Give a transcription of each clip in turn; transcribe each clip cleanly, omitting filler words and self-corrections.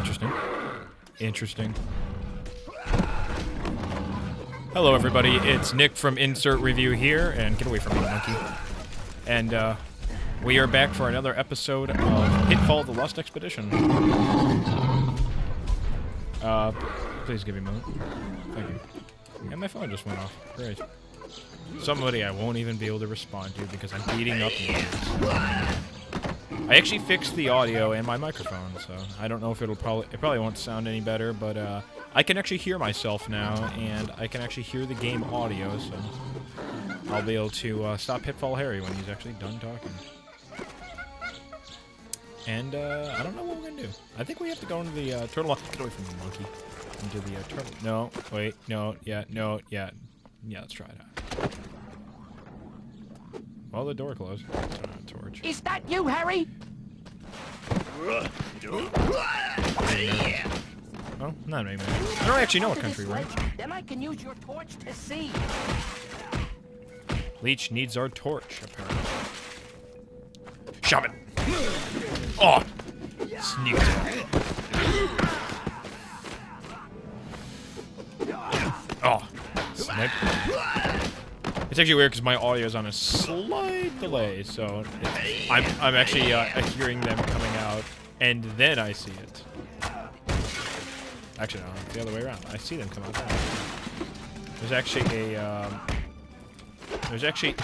Interesting. Interesting. Hello, everybody. It's Nick from Insert Review here, and get away from me, monkey. And we are back for another episode of Pitfall: The Lost Expedition. Please give me a moment. Thank you. And my phone just went off. Great. Somebody I won't even be able to respond to because I'm beating up neighbors. I actually fixed the audio and my microphone, so I don't know if it probably won't sound any better, but I can actually hear myself now, and I can actually hear the game audio, so I'll be able to stop Pitfall Harry when he's actually done talking. And I don't know what we're gonna do. I think we have to go into the turtle. Get away from the monkey. Into the turtle. No, wait, no, yeah, no, yeah. Yeah, let's try it out. Well, the door closed. Turn on a torch. Is that you, Harry? Oh, not maybe. I don't actually know what country we're in. Then I can use your torch to see. Leech needs our torch, apparently. Shove it! Oh! Sneak attack. Oh! Snipe. It's actually weird because my audio is on a slight delay, so I'm actually hearing them coming out, and then I see it. Actually, no, it's the other way around. I see them come out now. There's actually a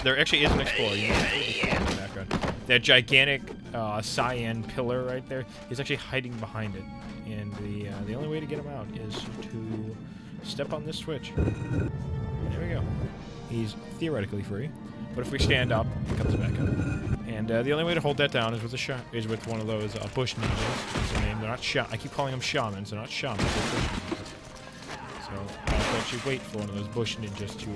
there actually is an explorer. You can see the in the background. That gigantic cyan pillar right there. He's actually hiding behind it, and the only way to get him out is to step on this switch. There we go. He's theoretically free, but if we stand up, he comes back up. And the only way to hold that down is with one of those bush ninjas. That's the name. They're not I keep calling them shamans. They're not shamans. They're bush ninjas. So I have to actually wait for one of those bush ninjas to.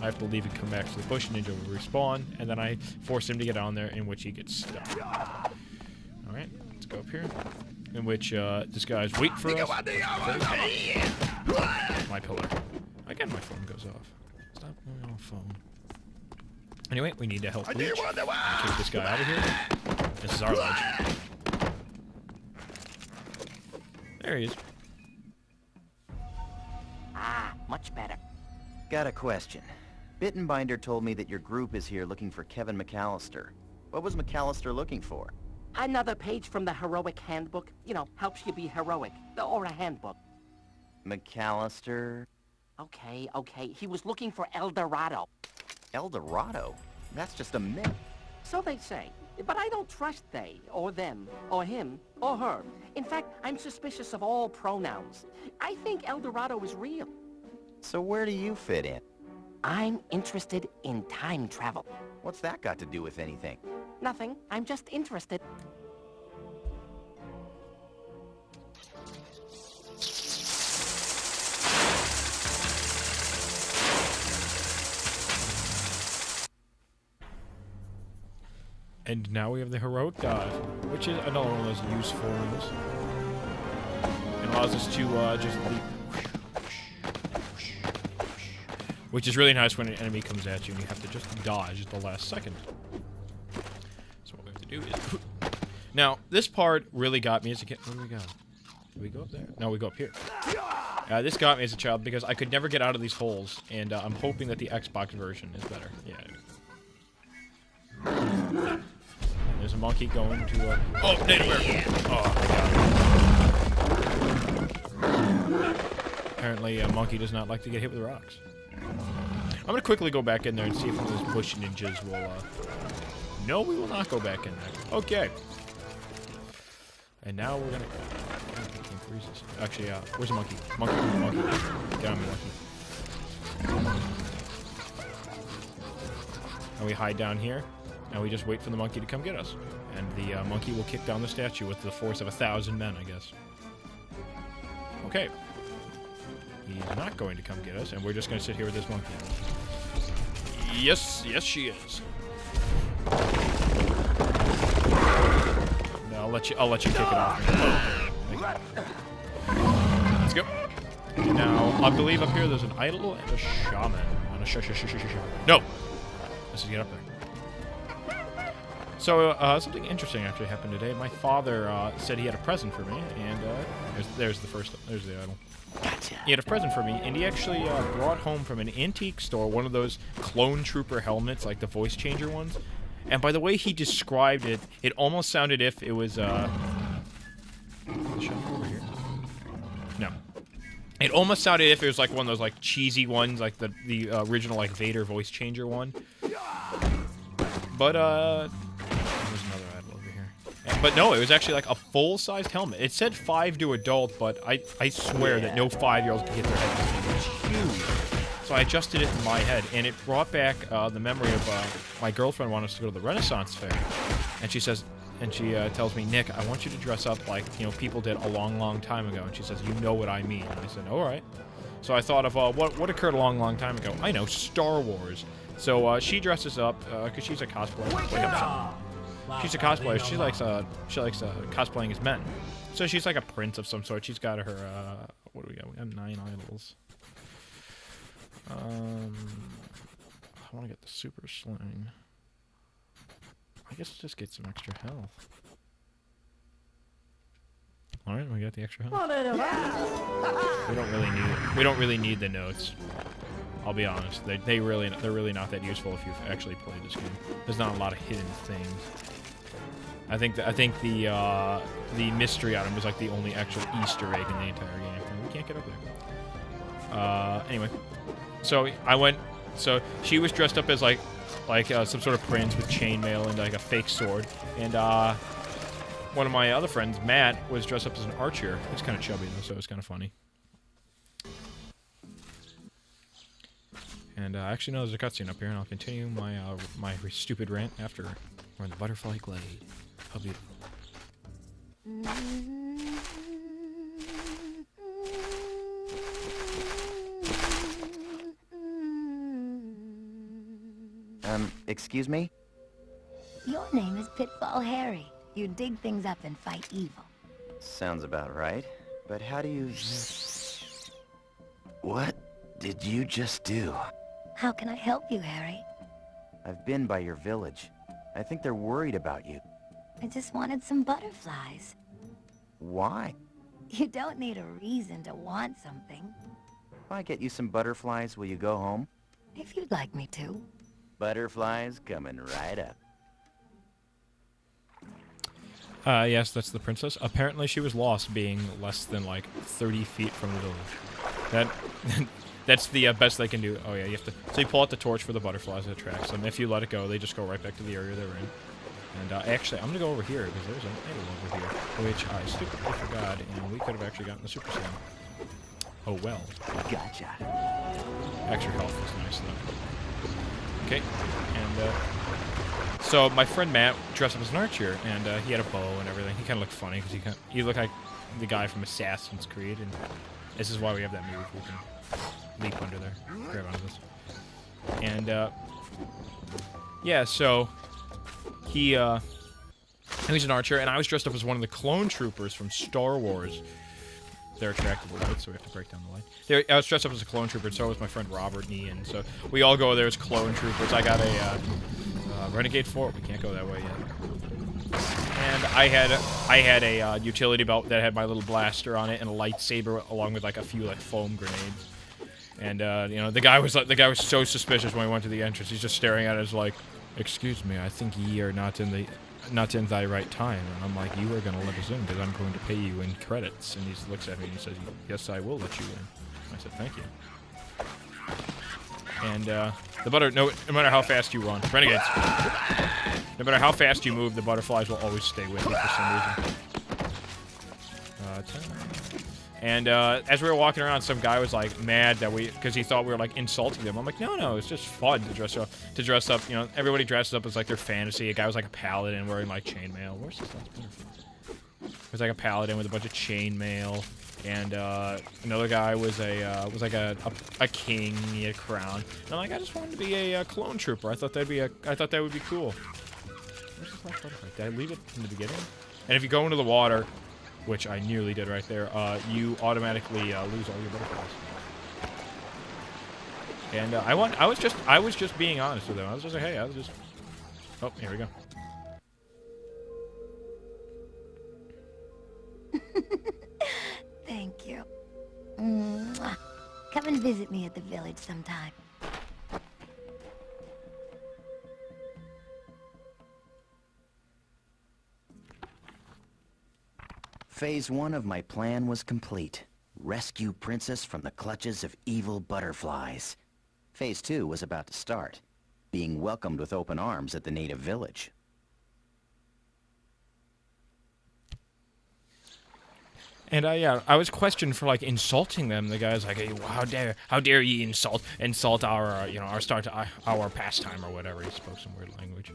I have to leave and come back. So the bush ninja will respawn, and then I force him to get on there, in which he gets stuck. All right, let's go up here. In which this guy's wait for us. My pillar. Again, my phone goes off. Stop moving on the phone. Anyway, we need to help Leech. Kick this guy out of here. This is our ledge. There he is. Ah, much better. Got a question. Bittenbinder told me that your group is here looking for Kevin McAllister. What was McAllister looking for? Another page from the heroic handbook. You know, helps you be heroic. Or a handbook. McAllister? Okay, okay. He was looking for El Dorado. El Dorado? That's just a myth. So they say. But I don't trust they, or them, or him, or her. In fact, I'm suspicious of all pronouns. I think El Dorado is real. So where do you fit in? I'm interested in time travel. What's that got to do with anything? Nothing. I'm just interested. And now we have the heroic dive, which is another one of those useful ones. It allows us to just leap. Which is really nice when an enemy comes at you and you have to just dodge at the last second. So what we have to do is... Now, this part really got me as a kid. Where do we go? Do we go up there? No, we go up here. This got me as a child because I could never get out of these holes, and I'm hoping that the Xbox version is better. Yeah. There's a monkey going to... Oh, Native American! Oh, apparently, a monkey does not like to get hit with rocks. I'm going to quickly go back in there and see if one of those bush ninjas will... No, we will not go back in there. Okay. And now we're going to... Actually, where's the monkey? Monkey. Get on me, monkey. And we hide down here. And we just wait for the monkey to come get us. And the monkey will kick down the statue with the force of 1,000 men, I guess. Okay. He's not going to come get us, and we're just going to sit here with this monkey. Yes, she is. No, I'll let you kick it off. Let's go. And now, I believe up here there's an idol and a shaman. And a No! Let's just get up there. So, something interesting actually happened today. My father said he had a present for me, and there's the idol. Gotcha. He had a present for me, and he actually brought home from an antique store one of those clone trooper helmets, like the voice changer ones. And by the way he described it, it almost sounded if it was, the shelf over here? No. It almost sounded if it was like one of those like cheesy ones, like the original like Vader voice changer one. But there's another idol over here. But no, it was actually like a full-sized helmet. It said 5 to adult, but I swear that no 5-year-olds can get their head this thing. It's huge. So I adjusted it in my head, and it brought back the memory of my girlfriend wanted us to go to the Renaissance Fair, and she says. And she tells me, Nick, I want you to dress up like, you know, people did a long, long time ago. And she says, you know what I mean. And I said, all right. So I thought of what occurred a long, long time ago. I know, Star Wars. So she dresses up because she's a cosplayer. She's a cosplayer. She likes cosplaying as men. So she's like a prince of some sort. She's got her what do we got? We have 9 idols. I want to get the super sling. I guess just get some extra health. All right, we got the extra health. We don't really need the notes. I'll be honest. They're really not that useful if you've actually played this game. There's not a lot of hidden things. I think the mystery item was like the only actual Easter egg in the entire game. And we can't get up there. Anyway, so I went. So she was dressed up as like some sort of prince with chainmail and like a fake sword, and one of my other friends, Matt, was dressed up as an archer. He's kind of chubby though, so it's kind of funny. And actually, no, there's a cutscene up here, and I'll continue my my stupid rant after we're in the Butterfly Glade. How beautiful. Excuse me? Your name is Pitfall Harry. You dig things up and fight evil. Sounds about right. But how do you... What did you just do? How can I help you, Harry? I've been by your village. I think they're worried about you. I just wanted some butterflies. Why? You don't need a reason to want something. If I get you some butterflies, will you go home? If you'd like me to. Butterflies coming right up. Yes, that's the princess. Apparently she was lost, being less than, like, 30 feet from the village. That's the best they can do. Oh, yeah, you have to... So you pull out the torch for the butterflies that attracts them. If you let it go, they just go right back to the area they're in. And, actually, I'm gonna go over here, because there's an idol over here, which I stupidly forgot, and we could have actually gotten the super slam. Oh, well. Gotcha. Extra health is nice, though. Okay, and, so my friend Matt dressed up as an archer, and he had a bow and everything. He kind of looked funny because he looked like the guy from Assassin's Creed, and this is why we have that move. We can leap under there, grab onto this, and yeah. So he was an archer, and I was dressed up as one of the clone troopers from Star Wars. They're attractive lights, so we have to break down the light. I was dressed up as a clone trooper, and so was my friend Robert and Ian. So we all go there as clone troopers. I got a Renegade Fort. We can't go that way yet. And I had a utility belt that had my little blaster on it and a lightsaber, along with like a few like foam grenades. And you know, the guy was so suspicious when we went to the entrance. He's just staring at us like, "Excuse me, I think ye are not in thy right time." And I'm like, "You are gonna let us in because I'm going to pay you in credits." And he looks at me and he says, "Yes, I will let you in." I said, "Thank you." And no matter how fast you run, renegades, no matter how fast you move, the butterflies will always stay with you for some reason. And as we were walking around, some guy was like mad that because he thought we were like insulting them. I'm like, no, it's just fun to dress up. You know, everybody dresses up as like their fantasy. A guy was like a paladin wearing like chainmail. Where's this last butterfly? It was like a paladin with a bunch of chainmail. And another guy was like a king. He had a crown. And I'm like, I just wanted to be a clone trooper. I thought that would be cool. Where's this last butterfly? Did I leave it in the beginning? And if you go into the water, which I nearly did right there, you automatically lose all your butterflies. And I was just being honest with them. I was just like, hey, oh, here we go. Thank you. Mwah. Come and visit me at the village sometime. Phase 1 of my plan was complete. Rescue Princess from the clutches of evil butterflies. Phase 2 was about to start. Being welcomed with open arms at the native village. And I was questioned for like insulting them. The guy's like, hey, how dare you insult our, our pastime or whatever. He spoke some weird language,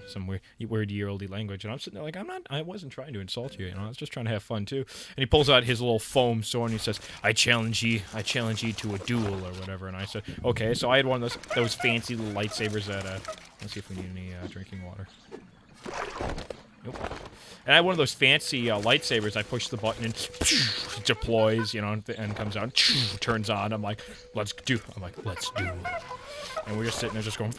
some weird year-old language. And I'm sitting there like, I wasn't trying to insult you, I was just trying to have fun too. And he pulls out his little foam sword and he says, I challenge ye to a duel or whatever. And I said, okay. So I had one of those fancy little lightsabers that, let's see if we need any drinking water. Nope. And I had one of those fancy lightsabers. I push the button and it deploys, and comes out, turns on. I'm like, let's do. And we're just sitting there just going,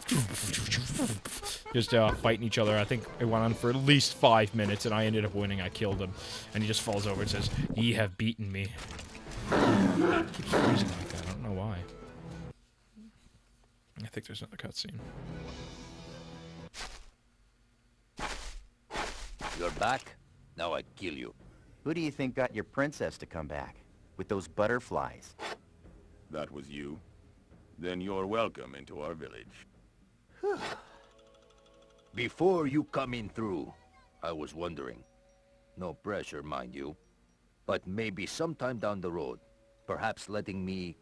just fighting each other. I think it went on for at least 5 minutes, and I ended up winning. I killed him. And he just falls over and says, ye have beaten me. It keeps freezing like that. I don't know why. I think there's another cutscene. You're back? Now I kill you. Who do you think got your princess to come back? With those butterflies? That was you? Then you're welcome into our village. Before you come in through, I was wondering. No pressure, mind you. But maybe sometime down the road, perhaps letting me,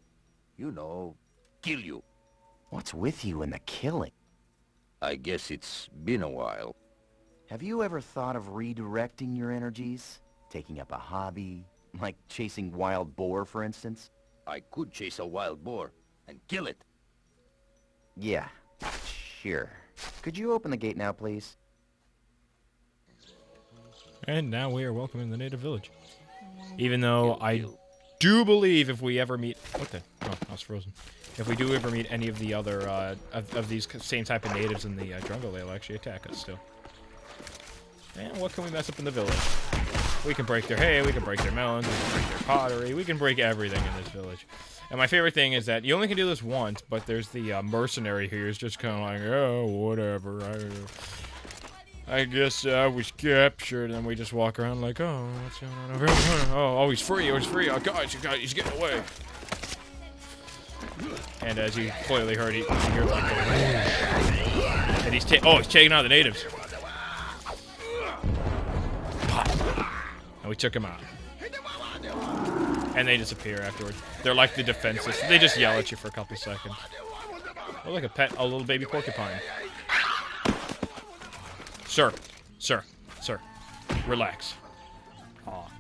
kill you. What's with you and the killing? I guess it's been a while. Have you ever thought of redirecting your energies? Taking up a hobby? Like chasing wild boar, for instance? I could chase a wild boar and kill it. Yeah, sure. Could you open the gate now, please? And now we are welcome in the native village. Even though I do believe if we ever meet... What the... Oh, I was frozen. If we do ever meet any of the other, of these same type of natives in the jungle, they'll actually attack us still. And what can we mess up in the village? We can break their hay, we can break their melons, we can break their pottery, we can break everything in this village. And my favorite thing is that you only can do this once, but there's the mercenary here who's just kind of like, oh, whatever, I guess I was captured, and we just walk around like, oh, what's going on over here? Oh, he's free, oh, guys, he's getting away. And as you clearly heard, you hear like, and he's taking out the natives. And we took him out. And they disappear afterwards. They're like the defenses. They just yell at you for a couple seconds. Oh, like a little baby porcupine. Sir. Relax. Aw.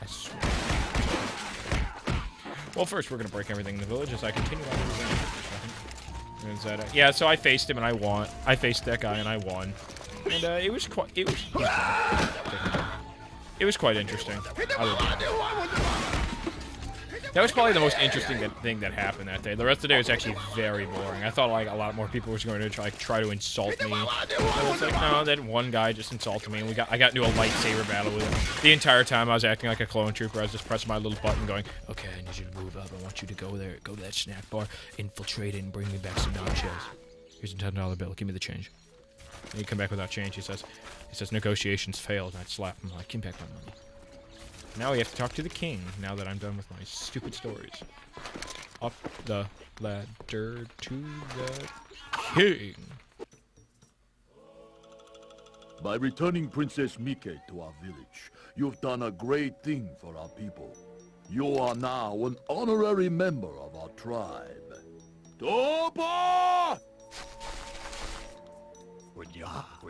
I swear. Well, first we're gonna break everything in the village as I continue on the game. Yeah, so I faced him and I won. I faced that guy and I won. And it was quite interesting. That was probably the most interesting thing that happened that day. The rest of the day was actually very boring. I thought like a lot more people were going to try to insult me. But it's like, no, that one guy just insulted me, and I got into a lightsaber battle with him. The entire time I was acting like a clone trooper. I was just pressing my little button going, okay, I need you to move up. I want you to go there, go to that snack bar, infiltrate it, and bring me back some nachos. Here's a $10 bill. Give me the change. And he come back without change. He says negotiations failed, and I'd slap him like, give me back my money. Now we have to talk to the king, now that I'm done with my stupid stories. Up the ladder to the king. By returning Princess Mike to our village, you've done a great thing for our people. You are now an honorary member of our tribe. Topa!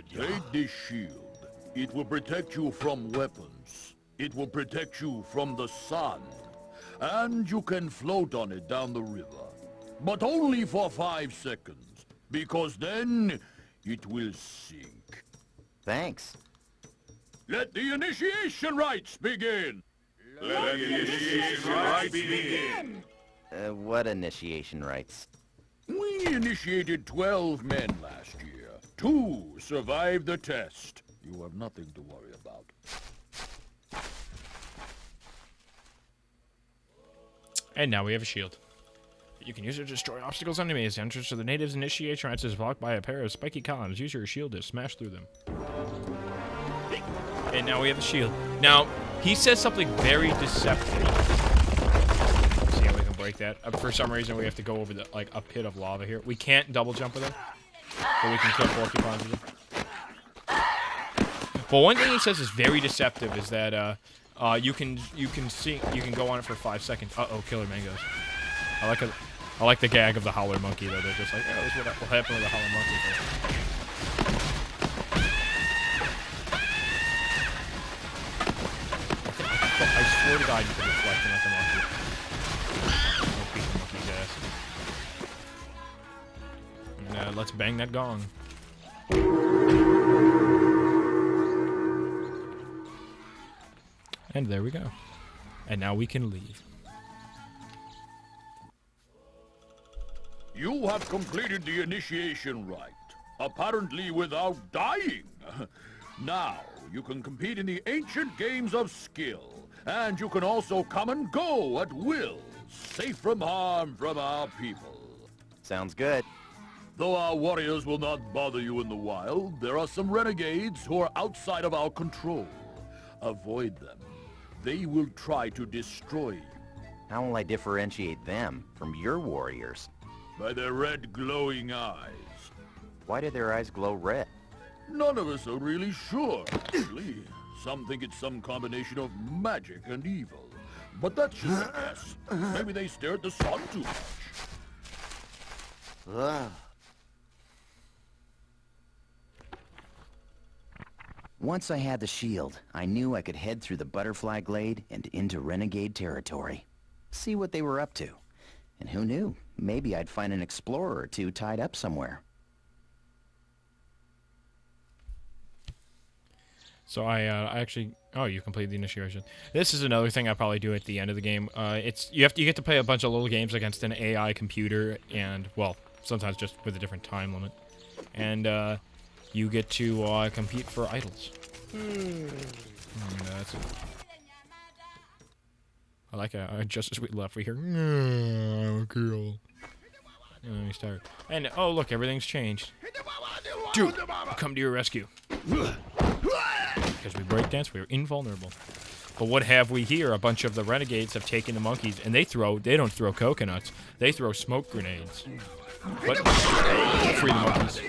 Take this shield. It will protect you from weapons. It will protect you from the sun. And you can float on it down the river. But only for 5 seconds, because then it will sink. Thanks. Let the initiation rites begin! Let the initiation rites begin! What initiation rites? We initiated 12 men last year. 2 survived the test. You have nothing to worry about. And now we have a shield. You can use it to destroy obstacles and enemies. The entrance to the natives' initiation rites is blocked by a pair of spiky columns. Use your shield to smash through them. And now we have a shield. Now, he says something very deceptive. See how we can break that? For some reason, we have to go over the a pit of lava here. We can't double jump with it, but we can kill porcupines with it. But one thing he says is very deceptive is that you can go on it for 5 seconds. Uh-oh, killer mangoes. I like the gag of the howler monkey though. They're just like, oh, this is what will happen with the howler monkey. I swear to God, you can deflect him at the monkey. Don't beat the monkey's ass. And, let's bang that gong. And there we go. And now we can leave. You have completed the initiation rite, apparently without dying. Now, you can compete in the ancient games of skill, and you can also come and go at will, safe from harm from our people. Sounds good. Though our warriors will not bother you in the wild, there are some renegades who are outside of our control. Avoid them. They will try to destroy you. How will I differentiate them from your warriors? By their red glowing eyes. Why do their eyes glow red? None of us are really sure, actually. Some think it's some combination of magic and evil. But that's just a guess. Maybe they stare at the sun too much. Once I had the shield, I knew I could head through the butterfly glade and into renegade territory. See what they were up to. And who knew? Maybe I'd find an explorer or two tied up somewhere. So I actually... Oh, you completed the initiation. This is another thing I probably do at the end of the game. You get to play a bunch of little games against an AI computer, and, well, sometimes just with a different time limit. And, you get to compete for idols. That's it. I like just as we left, we hear, "No, girl." And we start. And, oh, look, everything's changed. Dude, we'll come to your rescue. Because we breakdance, we're invulnerable. But what have we here? A bunch of the renegades have taken the monkeys, and they don't throw coconuts. They throw smoke grenades. But free the monkeys.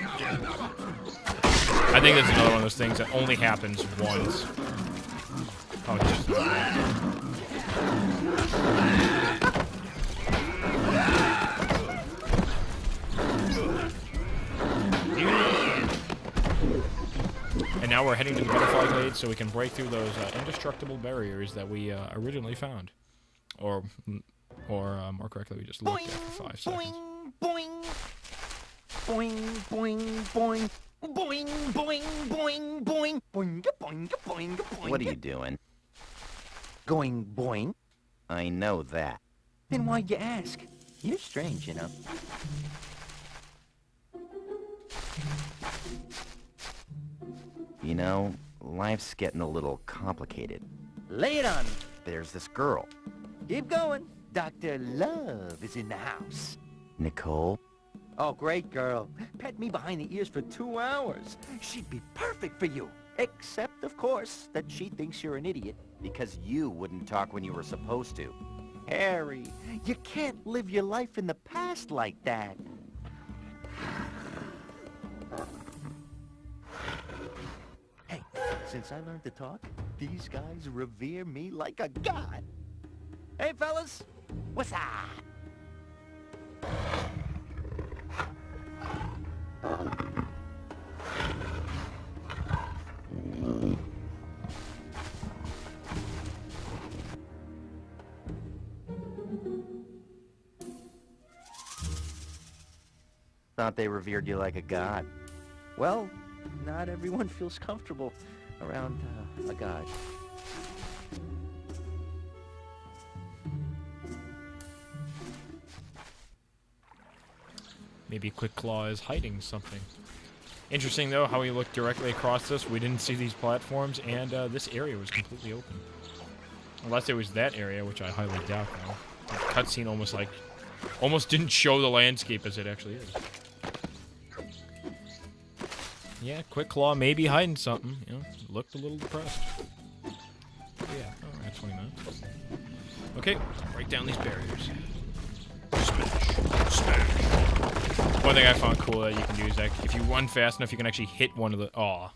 I think that's another one of those things that only happens once. Oh, it's just And now we're heading to the butterfly glade so we can break through those indestructible barriers that we originally found. Or more correctly, we just looked at for 5 seconds. Boing, boing, boing, boing. Boing, boing, boing, boing, boing, boing, boing, boing. What are you doing? Going boing? I know that. Then why'd you ask? You're strange, you know. You know, life's getting a little complicated. Lay it on me. There's this girl. Keep going. Dr. Love is in the house. Nicole? Oh, great girl. Pet me behind the ears for 2 hours. She'd be perfect for you. Except, of course, that she thinks you're an idiot. Because you wouldn't talk when you were supposed to. Harry, you can't live your life in the past like that. Hey, since I learned to talk, these guys revere me like a god. Hey, fellas, what's up? Thought they revered you like a god. Well, not everyone feels comfortable around a god. Maybe Quick Claw is hiding something. Interesting, though, how we looked directly across this. We didn't see these platforms, and this area was completely open. Unless it was that area, which I highly doubt now. cutscene almost didn't show the landscape as it actually is. Yeah, Quick Claw may be hiding something. You know, looked a little depressed. Yeah, I got 20 minutes. Okay, break down these barriers. Smash. Smash. One thing I found cool that you can do is that if you run fast enough, you can actually hit one of the... Aw.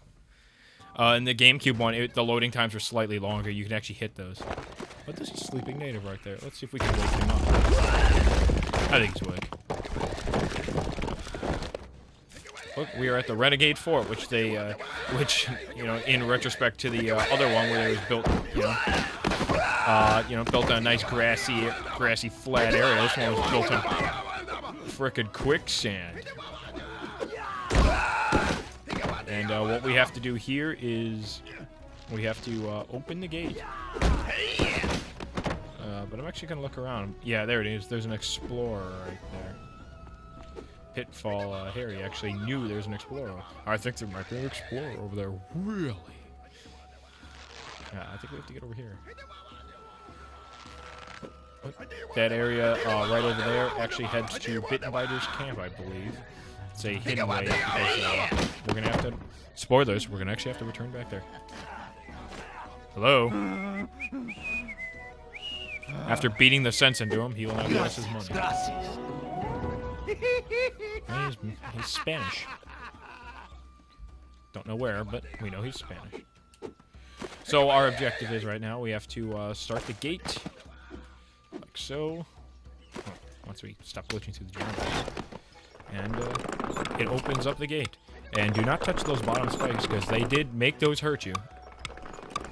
In the GameCube one, the loading times are slightly longer. You can actually hit those. But this is Sleeping Native right there. Let's see if we can wake him up. I think he's awake. Look, we are at the Renegade Fort, which they, you know, in retrospect to the other one where it was built, built on a nice grassy flat area. This one was built on frickin' quicksand. And what we have to do here is we have to open the gate. But I'm actually gonna look around. Yeah, there it is. There's an explorer right there. Pitfall Harry actually knew there's an explorer. I think there might be an explorer over there. Really? Yeah, I think we have to get over here. That area right over there actually heads to Bitten Biter's camp, I believe. It's a hidden way because we're gonna have to. Spoilers. We're gonna actually have to return back there. Hello. After beating the sense into him, he will now give us his money. He's Spanish. Don't know where, but we know he's Spanish. So our objective is right now we have to start the gate, like so. Oh, once we stop glitching through the generators, and it opens up the gate. And do not touch those bottom spikes because they did make those hurt you.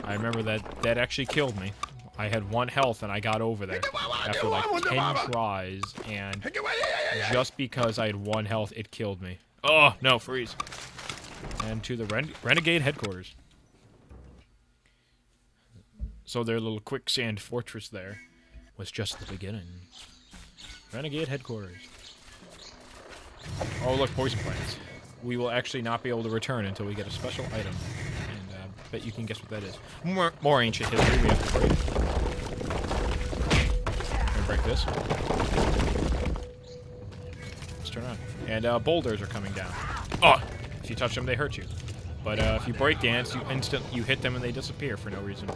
I remember that actually killed me. I had 1 health and I got over there after like 10 tries, and just because I had 1 health, it killed me. Oh, no, freeze. And to the Renegade headquarters. So their little quicksand fortress there was just the beginning. Renegade headquarters. Oh, look, poison plants. We will actually not be able to return until we get a special item. Bet you can guess what that is. More ancient history we have to break. We're gonna break this. Let's turn on. And boulders are coming down. Oh! If you touch them, they hurt you. But if you break dance, you hit them and they disappear for no reason.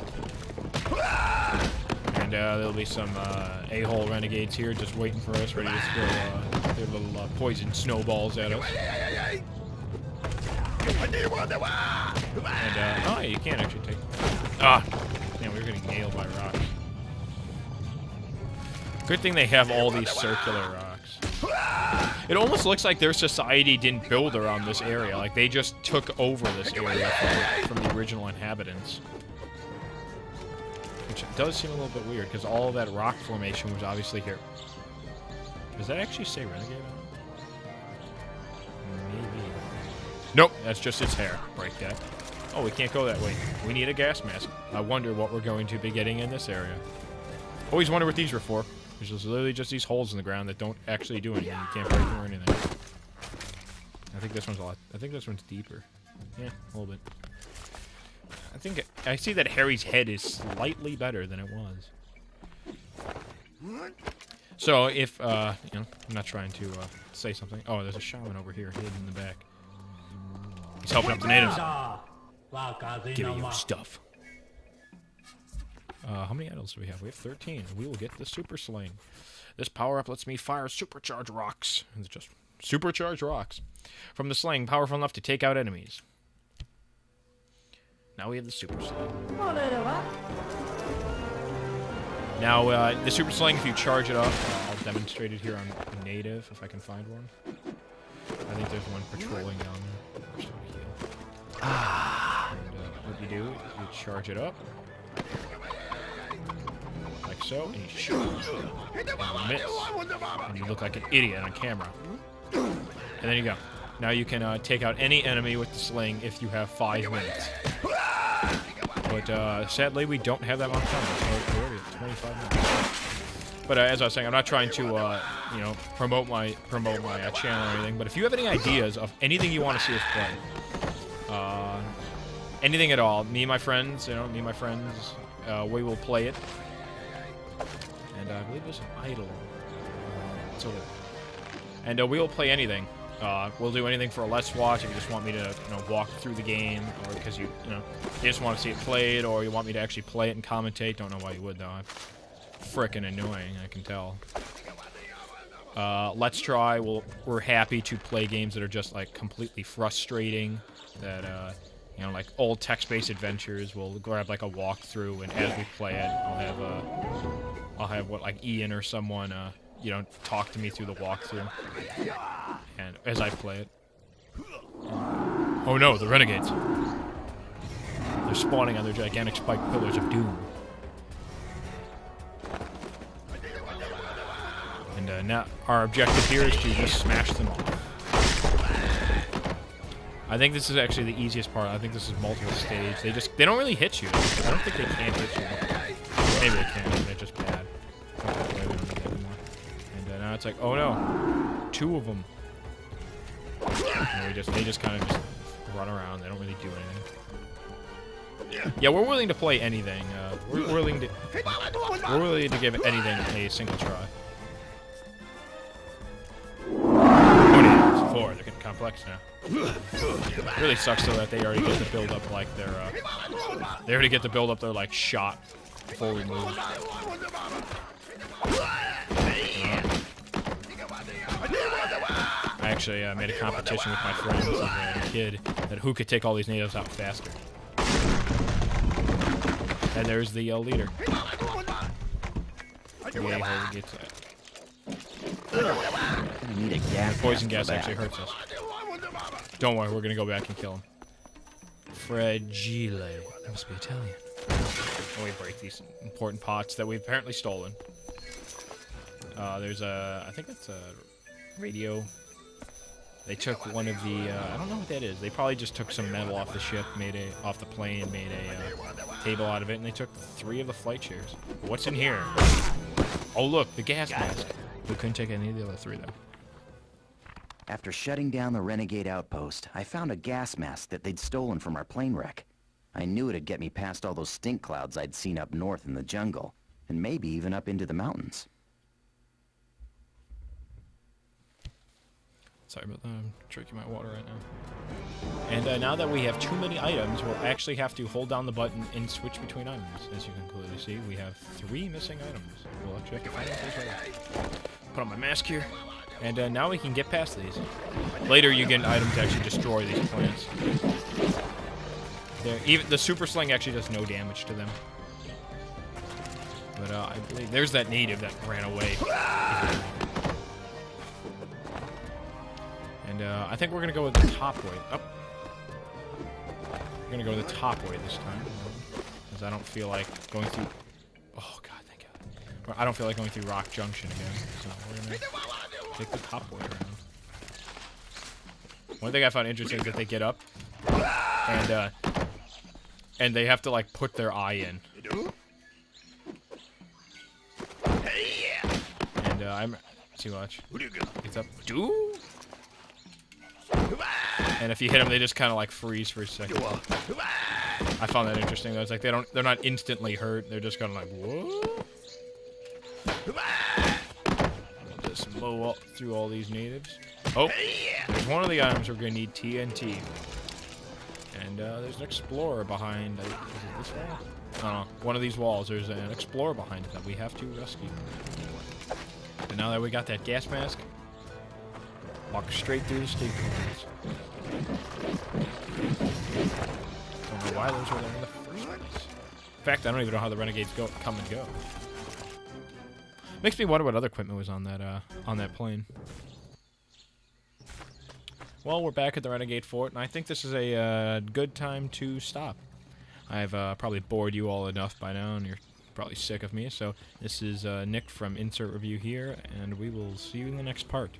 And there'll be some a-hole renegades here just waiting for us, ready to throw their little poison snowballs at us. And, oh, you can't actually take... Ah! Man, we were getting nailed by rocks. Good thing they have all these circular rocks. It almost looks like their society didn't build around this area. Like, they just took over this area from the original inhabitants. Which does seem a little bit weird, because all of that rock formation was obviously here. Does that actually say Renegade on it? Maybe. Nope, that's just its hair. Break that. Oh, we can't go that way. We need a gas mask. I wonder what we're going to be getting in this area. Always wonder what these are for. There's just literally just these holes in the ground that don't actually do anything. You can't break them or anything. I think this one's a lot. I think this one's deeper. Yeah, a little bit. I see that Harry's head is slightly better than it was. So if you know, I'm not trying to say something. Oh, there's a shaman over here hidden in the back. He's helping up the natives. Give me your stuff. How many idols do we have? We have 13. We will get the super sling. This power-up lets me fire supercharged rocks. It's just supercharged rocks. From the sling, powerful enough to take out enemies. Now we have the super sling. Now, the super sling, if you charge it up, I'll demonstrate it here on native, if I can find one. I think there's one patrolling down there. And what you do is you charge it up. Like so, and you shoot. And you miss. And you look like an idiot on camera. And there you go. Now you can take out any enemy with the sling if you have 5 minutes. But sadly, we don't have that amount of time. So we're already at 25 minutes. But as I was saying, I'm not trying to, you know, promote my channel or anything. But if you have any ideas of anything you want to see us play, anything at all, me and my friends, we will play it. And I believe there's an idol. So, and we will play anything. We'll do anything for a Let's Watch if you just want me to, walk through the game, or because you just want to see it played, or you want me to actually play it and commentate. Don't know why you would, though. I'm frickin' annoying, I can tell. Let's Try. We're happy to play games that are just, like, completely frustrating, that, like old text-based adventures. We'll grab, like, a walkthrough, and as we play it, I'll have what, like, Ian or someone, talk to me through the walkthrough, and as I play it. Oh no, the renegades! They're spawning on their gigantic spiked pillars of doom. And now our objective here is to just smash them off. I think this is actually the easiest part. I think this is multiple stage. They don't really hit you. I don't think they can hit you. Maybe they can. They're just bad. And now it's like, oh no, 2 of them. And they just kind of just run around. They don't really do anything. Yeah, we're willing to play anything. We're willing to give anything a single try. Oh, 4. They're getting complex now. It really sucks though that they already get to build up like their like shot before we move. I actually made a competition with my friends as a kid that who could take all these natives out faster. And there's the leader. Yeah, gets that. Need a gas Poison gas actually hurts us. Don't worry, we're gonna go back and kill him. Fragile. That must be Italian. And we break these important pots that we've apparently stolen. There's I think it's a radio. They took one of the, I don't know what that is. They probably just took some metal off the ship, off the plane, made a table out of it, and they took 3 of the flight chairs. What's in here? Oh look, the gas mask. We couldn't take any of the other 3 though. After shutting down the renegade outpost, I found a gas mask that they'd stolen from our plane wreck. I knew it'd get me past all those stink clouds I'd seen up north in the jungle, and maybe even up into the mountains. Sorry about that, I'm drinking my water right now. And now that we have too many items, we'll actually have to hold down the button and switch between items. As you can clearly see, we have 3 missing items. We'll actually have to find out those items. Put on my mask here. And now we can get past these. Later, you get an item to actually destroy these plants. Even the super sling actually does no damage to them. But I believe there's that native that ran away. And I think we're gonna go with the top way. Oh. We're gonna go with the top way this time, because I don't feel like going through. Oh God, thank God. I don't feel like going through Rock Junction again. So we're gonna take the top way around. One thing I found interesting is that they get up, and they have to like put their eye in. And see, watch. It's up. Do. And if you hit them, they just kind of like freeze for a second. I found that interesting. Though. It's like they're not instantly hurt. They're just kind of like whoa. Just mow up through all these natives. Oh, there's one of the items we're gonna need TNT. And there's an explorer behind. Is it this wall? I don't know. One of these walls. There's an explorer behind it that we have to rescue. And now that we got that gas mask, walk straight through the stink clouds. Don't know why those were there in the first place. In fact, I don't even know how the renegades come and go. Makes me wonder what other equipment was on that plane. Well, we're back at the Renegade Fort, and I think this is a good time to stop. I've probably bored you all enough by now, and you're probably sick of me. So this is Nick from Insert Review Here, and we will see you in the next part.